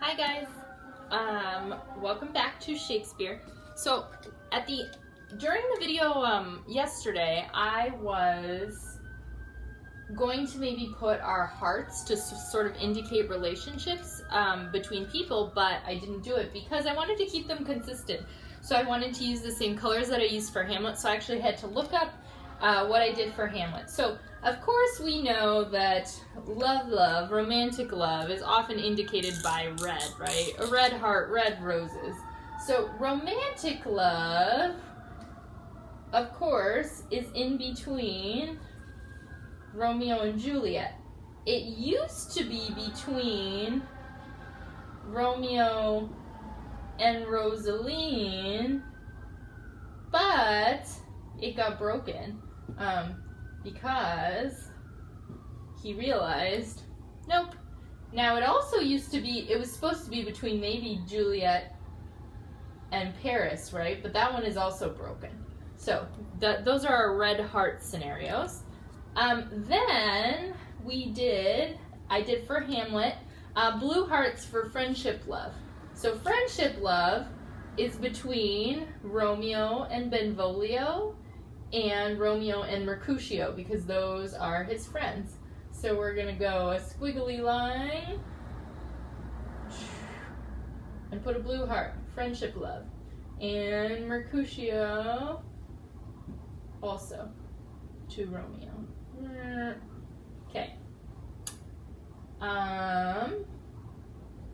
Hi guys, welcome back to Shakespeare. So during the video yesterday, I was going to maybe put our hearts to sort of indicate relationships between people, but I didn't do it because I wanted to keep them consistent. So I wanted to use the same colors that I used for Hamlet, so I actually had to look up what I did for Hamlet. So of course we know that love, romantic love is often indicated by red, right? A red heart, red roses. So romantic love, of course, is in between Romeo and Juliet. It used to be between Romeo and Rosaline, but it got broken because he realized, nope. Now it was supposed to be between maybe Juliet and Paris, right? But that one is also broken. So those are our red heart scenarios. Then I did for Hamlet, blue hearts for friendship love. So friendship love is between Romeo and Benvolio and Romeo and Mercutio, because those are his friends. So we're going to go a squiggly line and put a blue heart, friendship love. And Mercutio also to Romeo. Okay.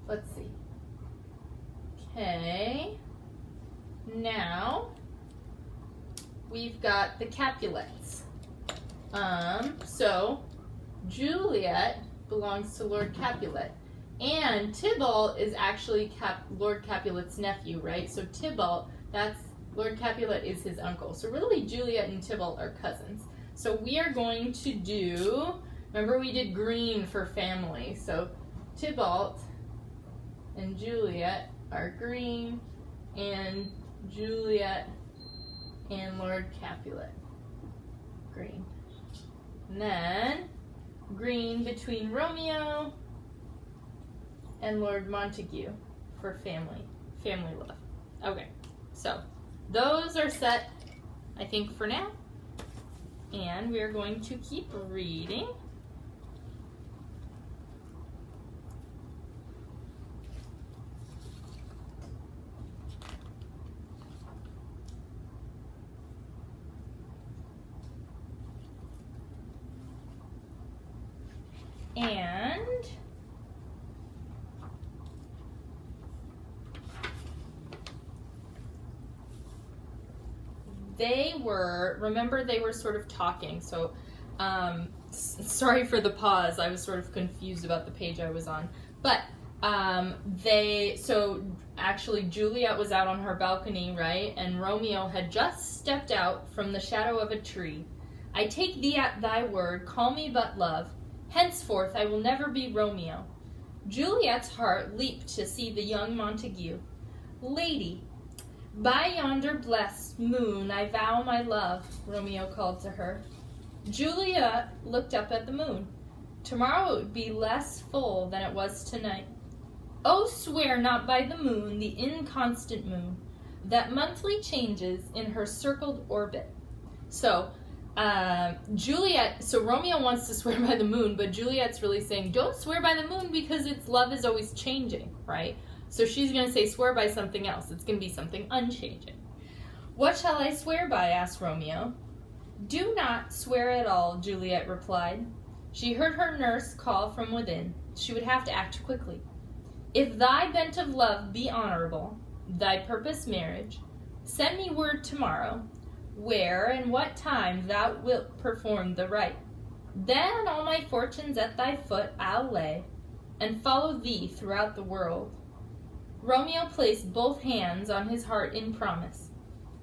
Let's see. Okay. Now we've got the Capulets. So Juliet belongs to Lord Capulet, and Tybalt is actually Lord Capulet's nephew, right? So Tybalt, that's Lord Capulet is his uncle. So really Juliet and Tybalt are cousins. So we are going to do, remember we did green for family. So Tybalt and Juliet are green, and Juliet and Lord Capulet, green. And then green between Romeo and Lord Montague for family love. Okay, so those are set, I think, for now. And we're going to keep reading. And they were sort of talking. So sorry for the pause. I was sort of confused about the page I was on. But actually Juliet was out on her balcony, right? And Romeo had just stepped out from the shadow of a tree. I take thee at thy word, call me but love. Henceforth I will never be Romeo. Juliet's heart leaped to see the young Montague. Lady, by yonder blessed moon I vow my love, Romeo called to her. Juliet looked up at the moon. Tomorrow it would be less full than it was tonight. Oh, swear not by the moon, the inconstant moon, that monthly changes in her circled orbit. So Romeo wants to swear by the moon, but Juliet's really saying, don't swear by the moon because its love is always changing, right? So she's going to say, swear by something else. It's going to be something unchanging. What shall I swear by? Asked Romeo. Do not swear at all, Juliet replied. She heard her nurse call from within. She would have to act quickly. If thy bent of love be honorable, thy purpose marriage, send me word tomorrow, where and what time thou wilt perform the rite. Then all my fortunes at thy foot I'll lay, and follow thee throughout the world. Romeo placed both hands on his heart in promise.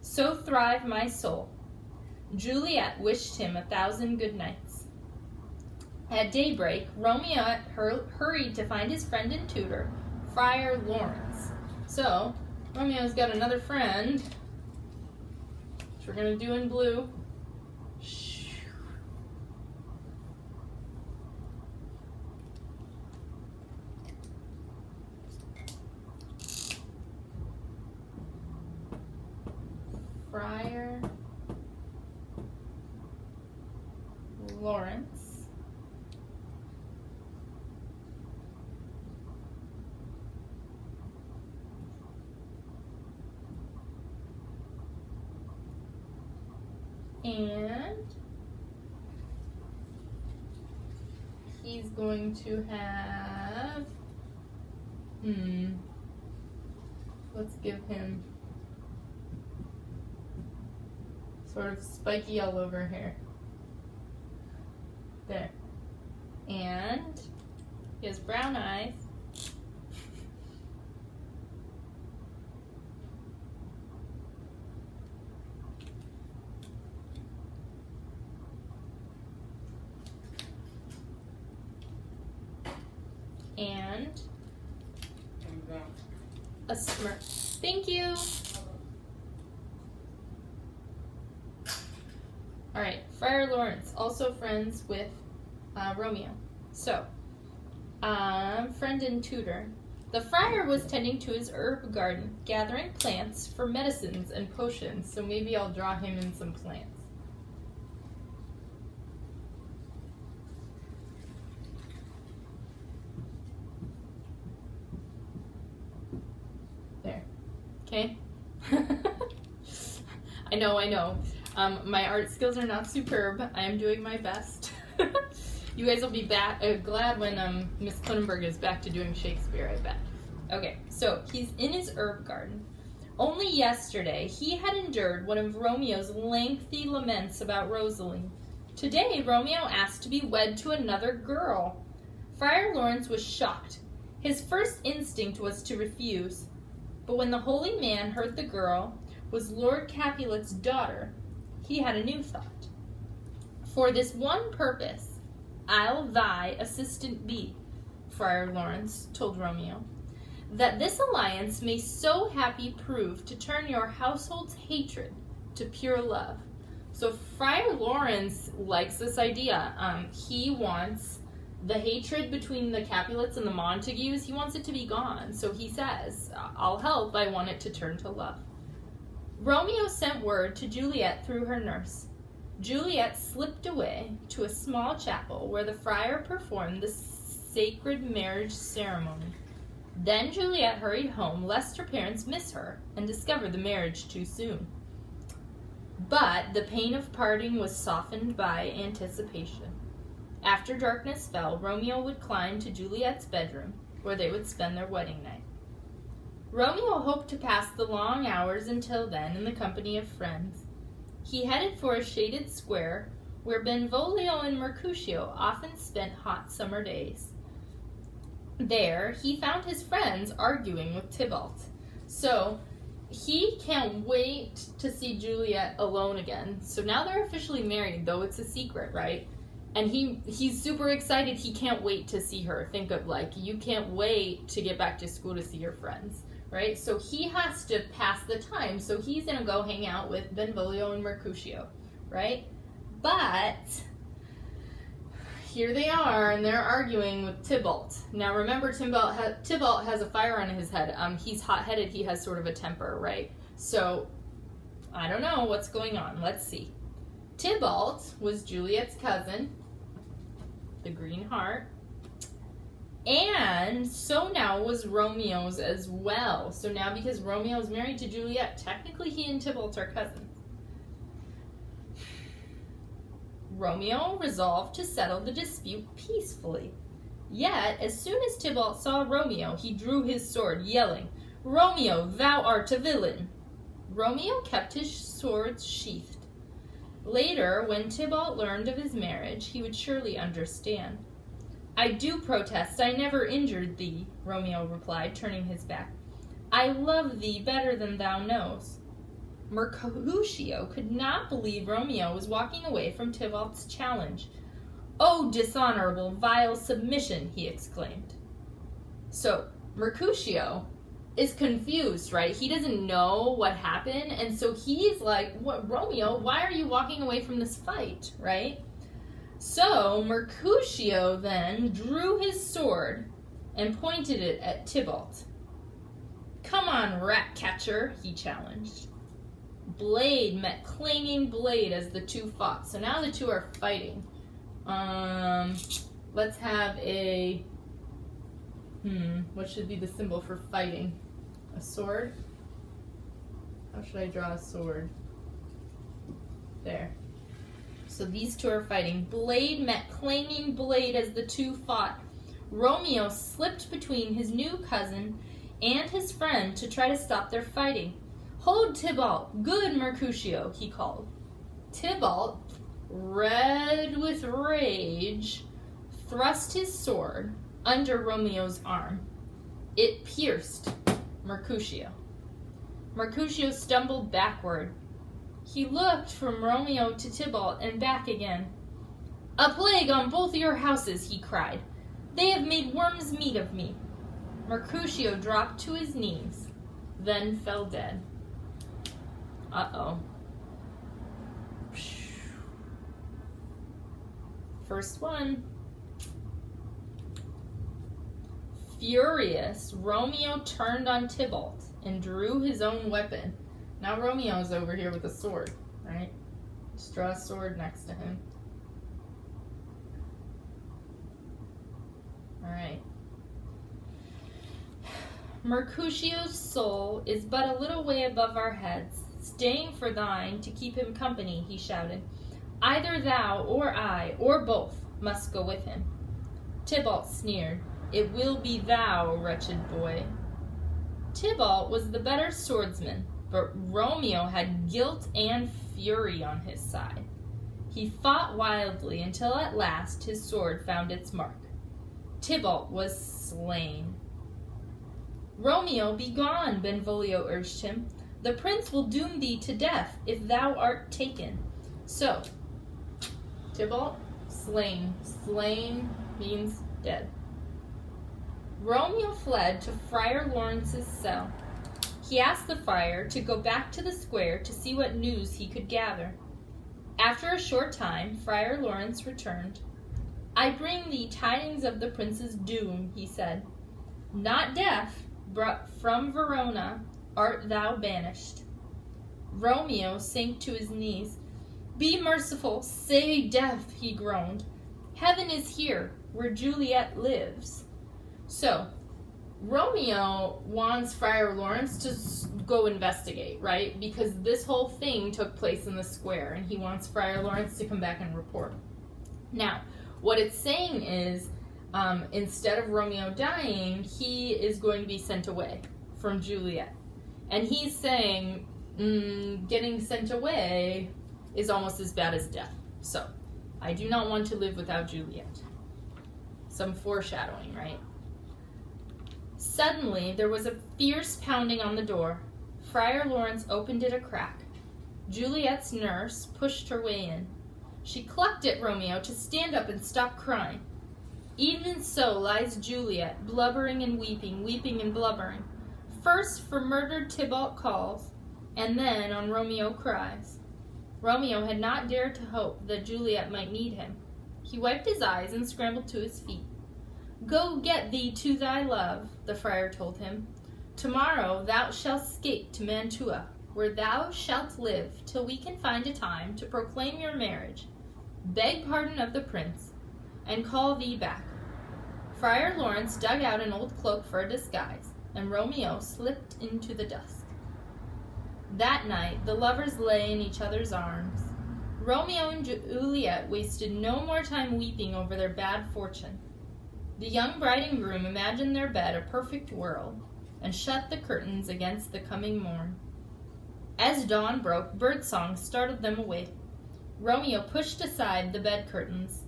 So thrive my soul. Juliet wished him 1,000 good nights. At daybreak, Romeo hurried to find his friend and tutor, Friar Lawrence. So, Romeo's got another friend, which we're going to do in blue. And he's going to have, let's give him sort of spiky yellow over here. There. And he has brown eyes. And a smirk. Thank you. All right, Friar Lawrence, also friends with Romeo. So, friend and tutor. The friar was tending to his herb garden, gathering plants for medicines and potions. So maybe I'll draw him in some plants. There. Okay? I know. My art skills are not superb. I am doing my best. You guys will be glad when Miss Klinenberg is back to doing Shakespeare, I bet. Okay, so he's in his herb garden. Only yesterday, he had endured one of Romeo's lengthy laments about Rosaline. Today, Romeo asked to be wed to another girl. Friar Lawrence was shocked. His first instinct was to refuse. But when the holy man heard the girl was Lord Capulet's daughter, he had a new thought. For this one purpose, I'll thy assistant be, Friar Lawrence told Romeo, that this alliance may so happy prove to turn your household's hatred to pure love. So Friar Lawrence likes this idea. He wants the hatred between the Capulets and the Montagues, he wants it to be gone. So he says, I'll help, I want it to turn to love. Romeo sent word to Juliet through her nurse. Juliet slipped away to a small chapel where the friar performed the sacred marriage ceremony. Then Juliet hurried home lest her parents miss her and discover the marriage too soon. But the pain of parting was softened by anticipation. After darkness fell, Romeo would climb to Juliet's bedroom where they would spend their wedding night. Romeo hoped to pass the long hours until then in the company of friends. He headed for a shaded square where Benvolio and Mercutio often spent hot summer days. There, he found his friends arguing with Tybalt. So, he can't wait to see Juliet alone again. So now they're officially married, though it's a secret, right? And he's super excited. He can't wait to see her. Think of, like, you can't wait to get back to school to see your friends. Right? So he has to pass the time. So he's going to go hang out with Benvolio and Mercutio. Right? But here they are, and they're arguing with Tybalt. Now remember, Tybalt has a fire on his head. He's hot-headed. He has sort of a temper, right? So I don't know what's going on. Let's see. Tybalt was Juliet's cousin, the Green Heart. And so now was Romeo's as well. So now because Romeo's married to Juliet, technically he and Tybalt are cousins. Romeo resolved to settle the dispute peacefully. Yet, as soon as Tybalt saw Romeo, he drew his sword, yelling, "Romeo, thou art a villain!" Romeo kept his sword sheathed. Later, when Tybalt learned of his marriage, he would surely understand. "I do protest I never injured thee," Romeo replied, turning his back. "I love thee better than thou knowest." Mercutio could not believe Romeo was walking away from Tybalt's challenge. "Oh, dishonorable, vile submission!" he exclaimed. So, Mercutio is confused, right? He doesn't know what happened, and so he's like, "What, Romeo, why are you walking away from this fight?" Right? So, Mercutio then drew his sword and pointed it at Tybalt. "Come on, rat catcher," he challenged. Blade met clanging blade as the two fought. So now the two are fighting. Let's have a, what should be the symbol for fighting? A sword? How should I draw a sword? There. So these two are fighting. Blade met clanging blade as the two fought. Romeo slipped between his new cousin and his friend to try to stop their fighting. "Hold, Tybalt! Good, Mercutio!" he called. Tybalt, red with rage, thrust his sword under Romeo's arm. It pierced Mercutio. Mercutio stumbled backward. He looked from Romeo to Tybalt and back again. "A plague on both your houses," he cried. "They have made worm's meat of me." Mercutio dropped to his knees, then fell dead. Uh-oh. First one. Furious, Romeo turned on Tybalt and drew his own weapon. Now Romeo's over here with a sword, right? Just draw a sword next to him. Alright. "Mercutio's soul is but a little way above our heads, staying for thine to keep him company," he shouted. "Either thou or I, or both, must go with him." Tybalt sneered. "It will be thou, wretched boy." Tybalt was the better swordsman, but Romeo had guilt and fury on his side. He fought wildly until at last his sword found its mark. Tybalt was slain. "Romeo, be gone," Benvolio urged him. "The prince will doom thee to death if thou art taken." So, Tybalt, slain. Slain means dead. Romeo fled to Friar Lawrence's cell. He asked the friar to go back to the square to see what news he could gather. After a short time, Friar Lawrence returned. "I bring thee tidings of the prince's doom," he said. "Not death, but from Verona art thou banished." Romeo sank to his knees. "Be merciful, say death," he groaned. "Heaven is here, where Juliet lives." So, Romeo wants Friar Lawrence to go investigate, right? Because this whole thing took place in the square, and he wants Friar Lawrence to come back and report. Now, what it's saying is, instead of Romeo dying, he is going to be sent away from Juliet. And he's saying, getting sent away is almost as bad as death. So, I do not want to live without Juliet. Some foreshadowing, right? Suddenly, there was a fierce pounding on the door. Friar Lawrence opened it a crack. Juliet's nurse pushed her way in. She clucked at Romeo to stand up and stop crying. Even so lies Juliet, blubbering and weeping, weeping and blubbering. First for murdered Tybalt calls, and then on Romeo cries. Romeo had not dared to hope that Juliet might need him. He wiped his eyes and scrambled to his feet. "Go get thee to thy love," the friar told him. "Tomorrow thou shalt escape to Mantua, where thou shalt live till we can find a time to proclaim your marriage, beg pardon of the prince, and call thee back." Friar Lawrence dug out an old cloak for a disguise, and Romeo slipped into the dusk. That night, the lovers lay in each other's arms. Romeo and Juliet wasted no more time weeping over their bad fortune. The young bride and groom imagined their bed a perfect world, and shut the curtains against the coming morn. As dawn broke, birdsong startled them awake. Romeo pushed aside the bed curtains.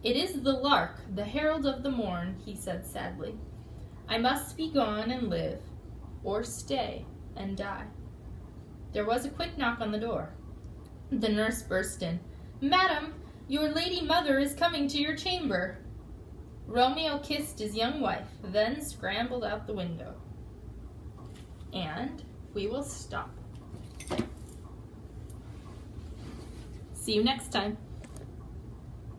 "It is the lark, the herald of the morn," he said sadly. "I must be gone and live, or stay and die." There was a quick knock on the door. The nurse burst in. "Madam, your lady mother is coming to your chamber." Romeo kissed his young wife, then scrambled out the window. And we will stop. See you next time.